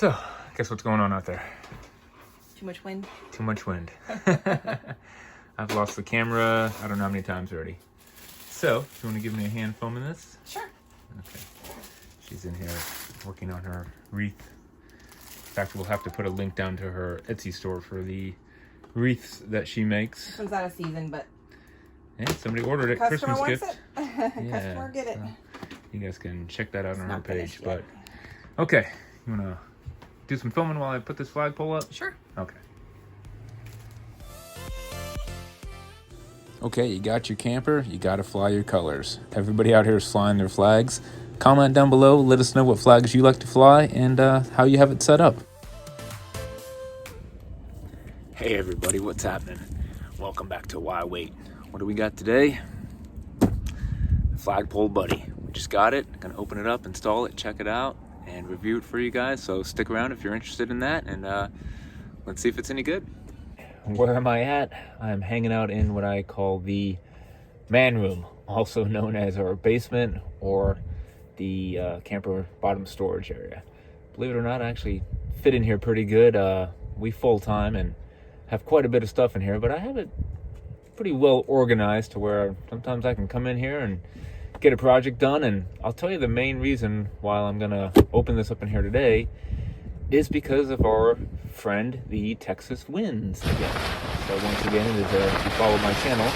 So, guess what's going on out there? Too much wind? Too much wind. I've lost the camera, I don't know how many times already. So, do you want to give me a hand filming this? Sure. Okay. She's in here working on her wreath. In fact, we'll have to put a link down to her Etsy store for the wreaths that she makes. It comes out of season, but... Yeah, somebody ordered it. Customer Christmas wants gift. it. Customer get it. You guys can check that out on her page. But okay, you wanna do some filming while I put this flagpole up? Sure. Okay. Okay, you got your camper, you gotta fly your colors. Everybody out here is flying their flags. Comment down below, let us know what flags you like to fly and how you have it set up. Hey everybody, what's happening? Welcome back to Why Wait. What do we got today? The Flagpole Buddy. We just got it. Gonna open it up, install it, check it out, and review it for you guys. So stick around if you're interested in that, and let's see if it's any good. Where am I at? I'm hanging out in what I call the man room, also known as our basement or the camper bottom storage area. Believe it or not, I actually fit in here pretty good. We full time and have quite a bit of stuff in here, but I have it pretty well organized to where sometimes I can come in here and get a project done. And I'll tell you the main reason why I'm gonna open this up in here today is because of our friend, the Texas winds again. So once again, it is if you follow my channel,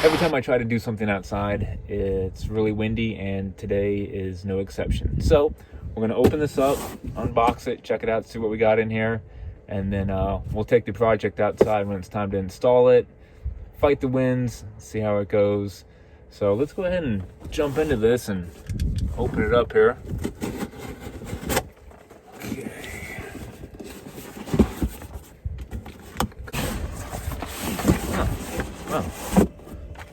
every time I try to do something outside, it's really windy, and today is no exception. So we're gonna open this up, unbox it, check it out, see what we got in here, and then we'll take the project outside when it's time to install it, fight the winds, see how it goes. So let's go ahead and jump into this and open it up here. Okay.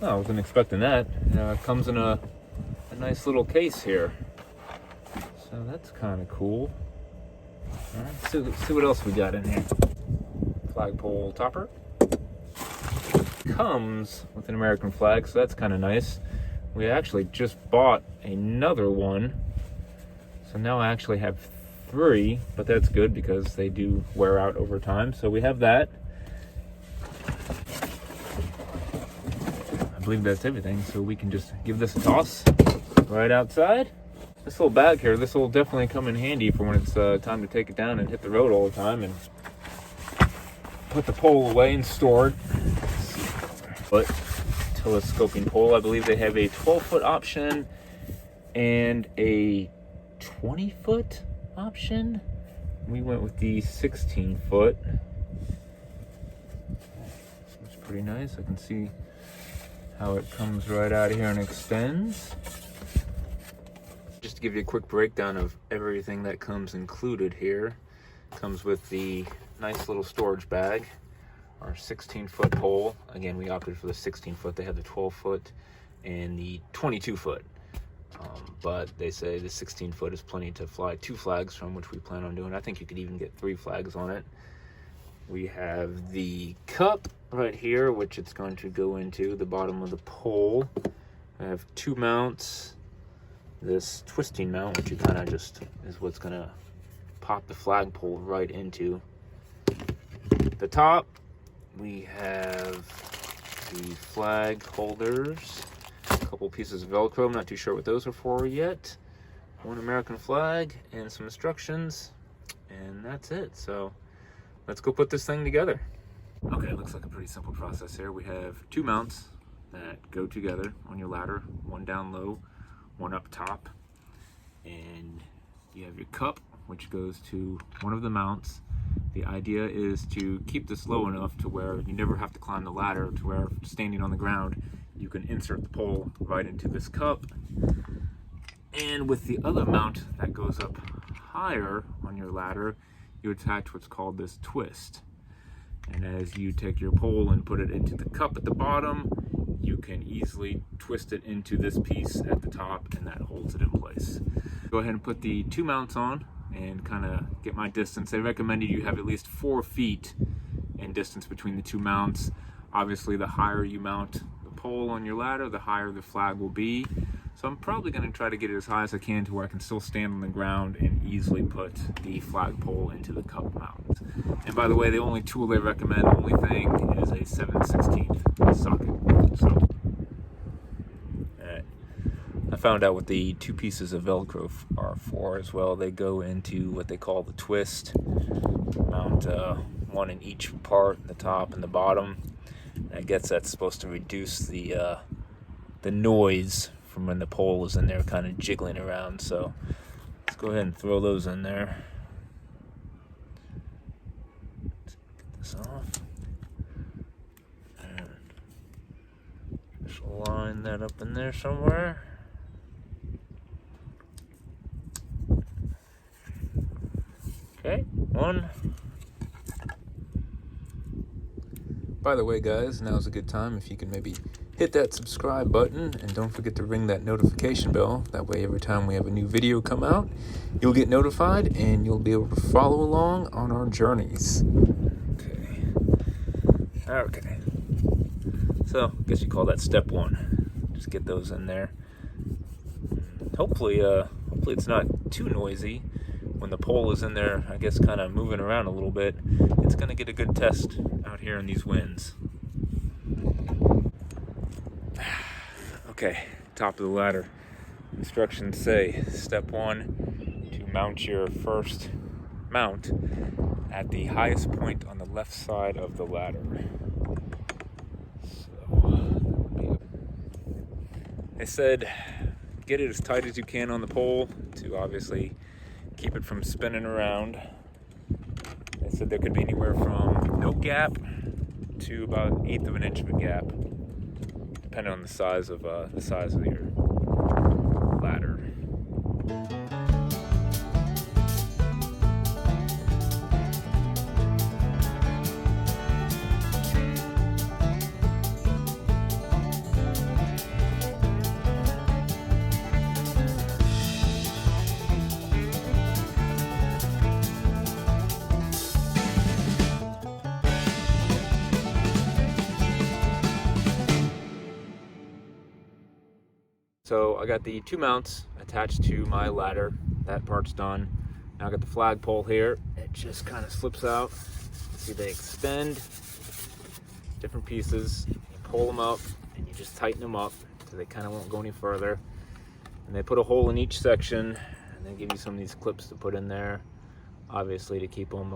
Oh, I wasn't expecting that. It comes in a nice little case here. So that's kind of cool. All right, see what else we got in here. Flagpole topper. Comes with an American flag, so that's kind of nice. We actually just bought another one, so now I actually have 3, but that's good because they do wear out over time. So we have that. I believe that's everything, so we can just give this a toss right outside. This little bag here, this will definitely come in handy for when it's time to take it down and hit the road all the time and put the pole away and store it. But telescoping pole, I believe they have a 12-foot option and a 20-foot option. We went with the 16-foot. It's pretty nice. I can see how it comes right out of here and extends. Just to give you a quick breakdown of everything that comes included here. Comes with the nice little storage bag. Our 16-foot pole. Again, we opted for the 16-foot. They have the 12-foot and the 22-foot. But they say the 16-foot is plenty to fly 2 flags from, which we plan on doing. I think you could even get 3 flags on it. We have the cup right here, which it's going to go into the bottom of the pole. I have 2 mounts. This twisting mount, which you kind of just is what's going to pop the flagpole right into. The top, we have the flag holders, a couple pieces of Velcro. I'm not too sure what those are for yet. 1 American flag and some instructions, and that's it. So let's go put this thing together. Okay, it looks like a pretty simple process here. We have 2 mounts that go together on your ladder, 1 down low, 1 up top, and you have your cup, which goes to one of the mounts. The idea is to keep this low enough to where you never have to climb the ladder, to where standing on the ground you can insert the pole right into this cup. And with the other mount that goes up higher on your ladder, you attach what's called this twist. And as you take your pole and put it into the cup at the bottom, you can easily twist it into this piece at the top, and that holds it in place. Go ahead and put the 2 mounts on and kind of get my distance. They recommended you have at least 4 feet in distance between the 2 mounts. Obviously, the higher you mount the pole on your ladder, the higher the flag will be. So I'm probably going to try to get it as high as I can to where I can still stand on the ground and easily put the flagpole into the cup mount. And by the way, the only tool they recommend, the only thing, is a 7/16 socket. So, alright. I found out what the two pieces of Velcro are for as well. They go into what they call the twist. Mount one in each part, the top and the bottom. And I guess that's supposed to reduce the noise from when the pole is in there kind of jiggling around. So let's go ahead and throw those in there. Let's get this off. And just line that up in there somewhere. Okay, one. By the way, guys, now's a good time if you can maybe hit that subscribe button and don't forget to ring that notification bell. That way every time we have a new video come out, you'll get notified and you'll be able to follow along on our journeys. Okay. So, I guess you call that step one. Just get those in there. Hopefully it's not too noisy. When the pole is in there, I guess kind of moving around a little bit, it's going to get a good test out here in these winds. Okay, top of the ladder. Instructions say, step one, to mount your first mount at the highest point on the left side of the ladder. So, they said, get it as tight as you can on the pole to obviously keep it from spinning around. They said there could be anywhere from no gap to about 1/8 of an inch of a gap, depending on the size of your ladder. So I got the two mounts attached to my ladder. That part's done. Now I got the flagpole here. It just kind of slips out. See, they extend different pieces. You pull them up and you just tighten them up so they kind of won't go any further. And they put a hole in each section and they give you some of these clips to put in there, obviously to keep them,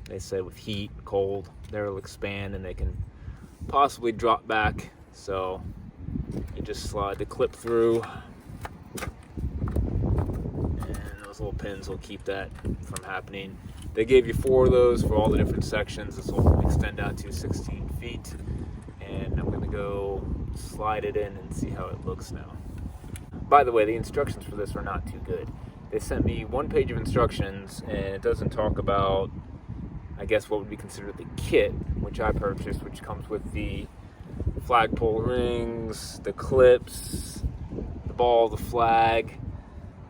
they say with heat, cold, they'll expand and they can possibly drop back. So you just slide the clip through and those little pins will keep that from happening. They gave you 4 of those for all the different sections. This will extend out to 16 feet and I'm going to go slide it in and see how it looks now. By the way, the instructions for this are not too good. They sent me 1 page of instructions and it doesn't talk about, I guess, what would be considered the kit, which I purchased, which comes with the flagpole rings, the clips, the ball, the flag.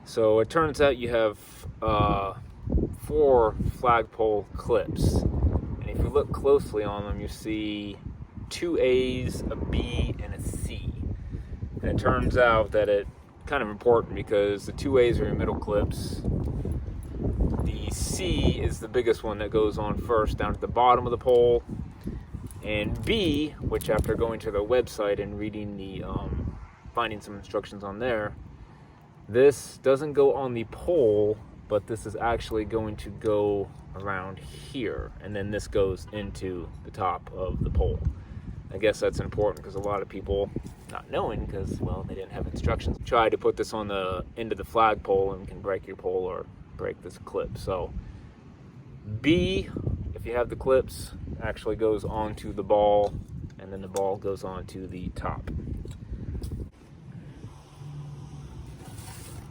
So it turns out you have 4 flagpole clips. And if you look closely on them, you see 2 A's, a B, and a C. And it turns out that it's kind of important because the 2 A's are your middle clips. The C is the biggest one that goes on first down at the bottom of the pole. And B, which after going to the website and reading the, finding some instructions on there, this doesn't go on the pole, but this is actually going to go around here. And then this goes into the top of the pole. I guess that's important because a lot of people, not knowing because, well, they didn't have instructions, try to put this on the end of the flagpole and can break your pole or break this clip. So B, if you have the clips, actually goes onto the ball, and then the ball goes onto the top.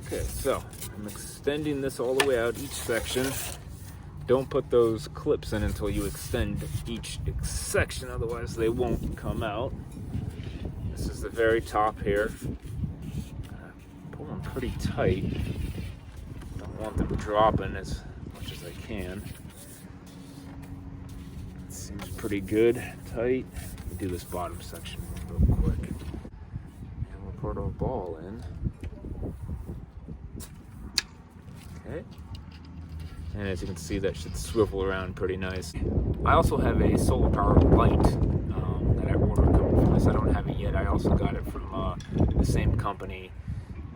Okay, so I'm extending this all the way out each section. Don't put those clips in until you extend each section, otherwise they won't come out. This is the very top here. Pull them pretty tight. Don't want them dropping as much as I can. Seems pretty good, tight. Let me do this bottom section real quick. And we'll start our ball in. Okay. And as you can see, that should swivel around pretty nice. I also have a solar powered light that I ordered coming from this. I don't have it yet. I also got it from the same company.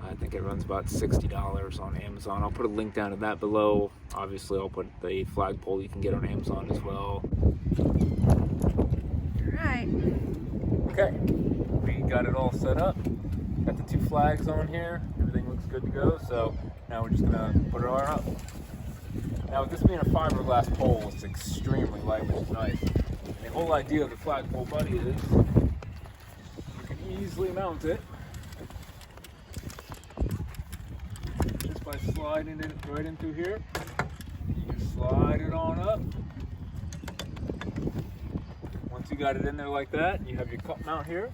I think it runs about $60 on Amazon. I'll put a link down to that below. Obviously, I'll put the flagpole you can get on Amazon as well. Alright. Okay, we got it all set up. Got the 2 flags on here. Everything looks good to go. So now we're just gonna put it all up. Now, with this being a fiberglass pole, it's extremely light, which is nice. And the whole idea of the Flagpole Buddy is you can easily mount it just by sliding it right in through here. You can slide it on up. Once you got it in there like that, you have your cup mount here.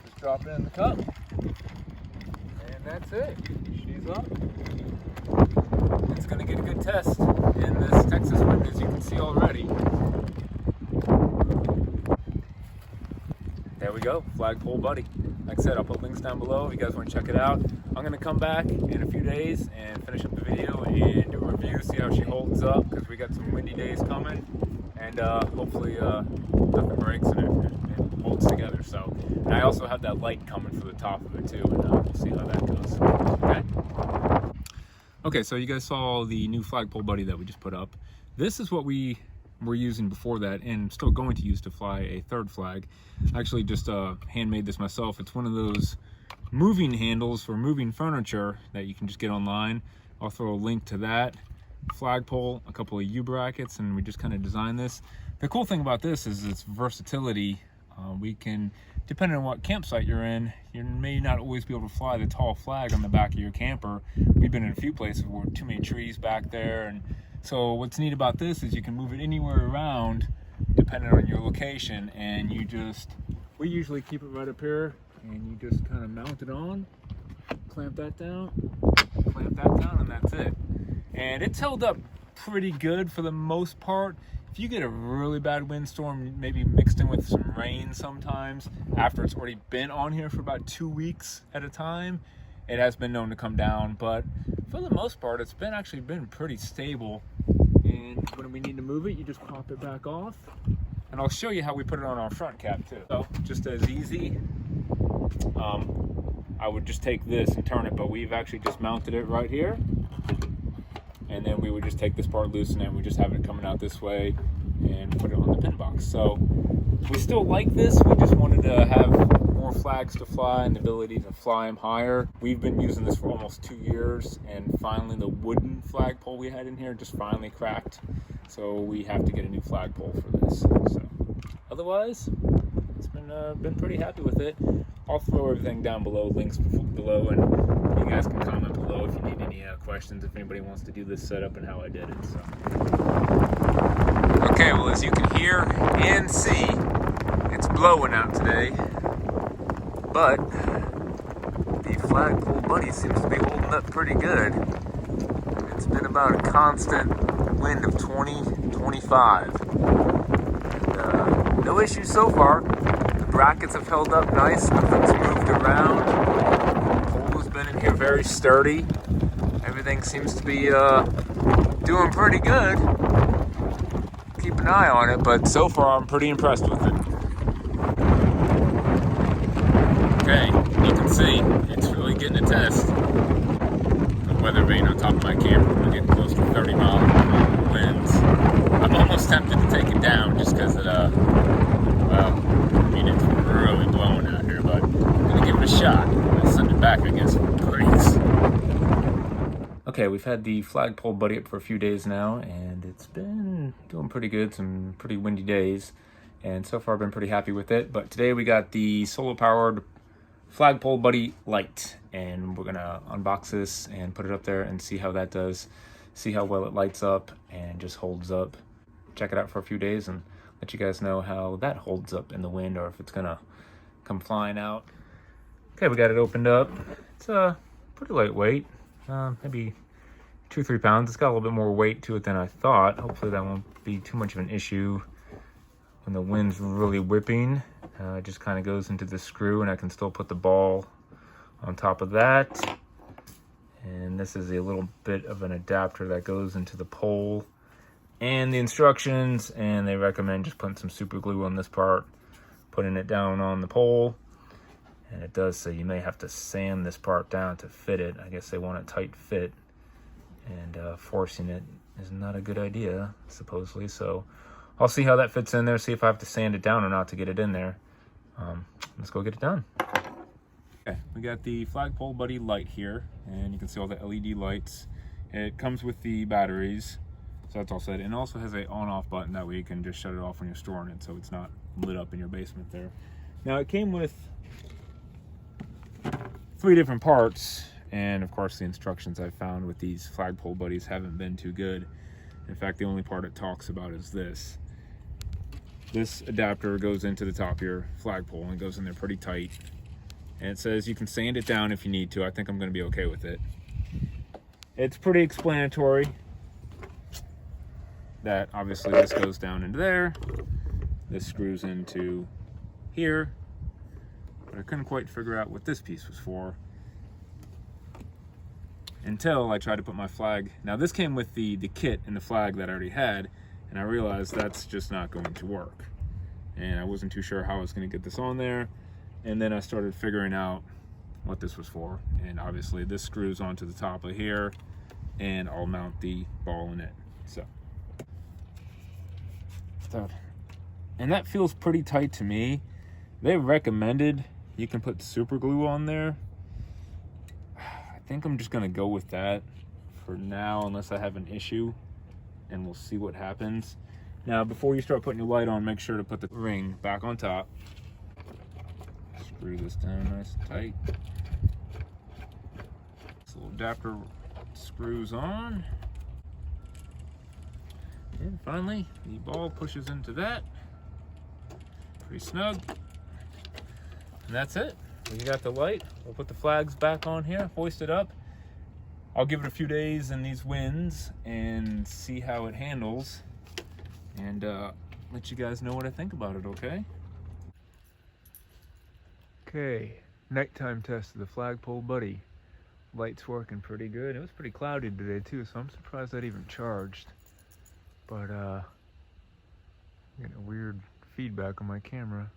Just drop it in the cup. And that's it. She's up. It's going to get a good test in this Texas wind, as you can see already. There we go, Flagpole Buddy. Like I said, I'll put links down below if you guys want to check it out. I'm going to come back in a few days and finish up the video and do a review, see how she holds up, because we got some windy days coming. And hopefully nothing breaks and it holds together. So, and I also have that light coming for the top of it too, and we'll see how that goes. Okay. Okay, so you guys saw the new Flagpole Buddy that we just put up. This is what we were using before that, and still going to use to fly a 3rd flag. I actually just handmade this myself. It's one of those moving handles for moving furniture that you can just get online. I'll throw a link to that. Flagpole, a couple of U-brackets, and we just kind of designed this. The cool thing about this is its versatility. We can, depending on what campsite you're in, you may not always be able to fly the tall flag on the back of your camper. We've been in a few places where too many trees back there, and so what's neat about this is you can move it anywhere around depending on your location, and we usually keep it right up here, and you just kind of mount it on, clamp that down, and that's it. And it's held up pretty good for the most part. If you get a really bad windstorm, maybe mixed in with some rain sometimes, after it's already been on here for about 2 weeks at a time, it has been known to come down. But for the most part, it's actually been pretty stable. And when we need to move it, you just pop it back off. And I'll show you how we put it on our front cap too. So just as easy, I would just take this and turn it, but we've actually just mounted it right here. And then we would just take this part loose, and then we just have it coming out this way and put it on the pin box. So we still like this. We just wanted to have more flags to fly and the ability to fly them higher. We've been using this for almost 2 years, and finally the wooden flagpole we had in here just finally cracked. So we have to get a new flagpole for this. So otherwise, it's been pretty happy with it. I'll throw everything down below, links below, and you guys can comment below if you need any questions, if anybody wants to do this setup and how I did it. So. Okay, well, as you can hear and see, it's blowing out today, but the Flagpole Buddy seems to be holding up pretty good. It's been about a constant wind of 20, 25. And, no issues so far. The brackets have held up nice, nothing's moved around. The pole has been in here very sturdy. Everything seems to be doing pretty good. Keep an eye on it, but so far I'm pretty impressed with it. Okay, you can see it's really getting a test. The weather vane on top of my camera, we're getting close to 30 mile winds. I'm almost tempted to take it down just because well, I mean, it's really blowing out here, but I'm gonna give it a shot. I'm gonna send it back, I guess, for a breeze. Okay, we've had the Flagpole Buddy up for a few days now, and it's been doing pretty good, some pretty windy days, and so far I've been pretty happy with it. But today we got the solar-powered Flagpole Buddy Light, and we're gonna unbox this and put it up there and see how that does, see how well it lights up and just holds up. Check it out for a few days and let you guys know how that holds up in the wind, or if it's gonna come flying out. Okay, we got it opened up. It's pretty lightweight. Maybe 2 or 3 pounds. It's got a little bit more weight to it than I thought. Hopefully that won't be too much of an issue when the wind's really whipping. It just kind of goes into the screw, and I can still put the ball on top of that. And this is a little bit of an adapter that goes into the pole and the instructions, and they recommend just putting some super glue on this part, putting it down on the pole. And it does say you may have to sand this part down to fit it. I guess they want a tight fit, and forcing it is not a good idea, supposedly. So I'll see how that fits in there, see if I have to sand it down or not to get it in there. Let's go get it done. Okay, we got the Flagpole Buddy light here, and you can see all the LED lights. It comes with the batteries, so that's all set. And it also has a on-off button, that way you can just shut it off when you're storing it, so it's not lit up in your basement there. Now, it came with 3 different parts, and of course the instructions I've found with these Flagpole Buddies haven't been too good. In fact, the only part it talks about is this. This adapter goes into the top of your flagpole and goes in there pretty tight. And it says you can sand it down if you need to. I think I'm going to be okay with it. It's pretty explanatory that obviously this goes down into there. This screws into here. But I couldn't quite figure out what this piece was for until I tried to put my flag. Now this came with the kit and the flag that I already had, and I realized that's just not going to work. And I wasn't too sure how I was going to get this on there. And then I started figuring out what this was for. And obviously this screws onto the top of here, and I'll mount the ball in it. So, and that feels pretty tight to me. They recommended you can put super glue on there. I think I'm just gonna go with that for now, unless I have an issue, and we'll see what happens. Now, before you start putting your light on, make sure to put the ring back on top. Screw this down nice and tight. This little adapter screws on. And finally, the ball pushes into that. Pretty snug. And that's it. We got the light. We'll put the flags back on here, hoist it up. I'll give it a few days in these winds and see how it handles, and let you guys know what I think about it, okay? Okay, nighttime test of the Flagpole Buddy. Light's working pretty good. It was pretty cloudy today too, so I'm surprised that even charged. But getting a weird feedback on my camera.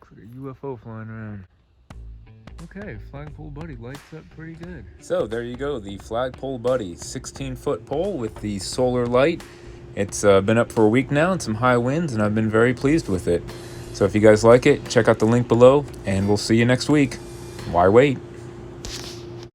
Looks like a UFO flying around. Okay, Flagpole Buddy lights up pretty good. So there you go, the Flagpole Buddy 16-foot pole with the solar light. It's been up for a week now and some high winds, and I've been very pleased with it. So if you guys like it, check out the link below, and we'll see you next week. Why wait?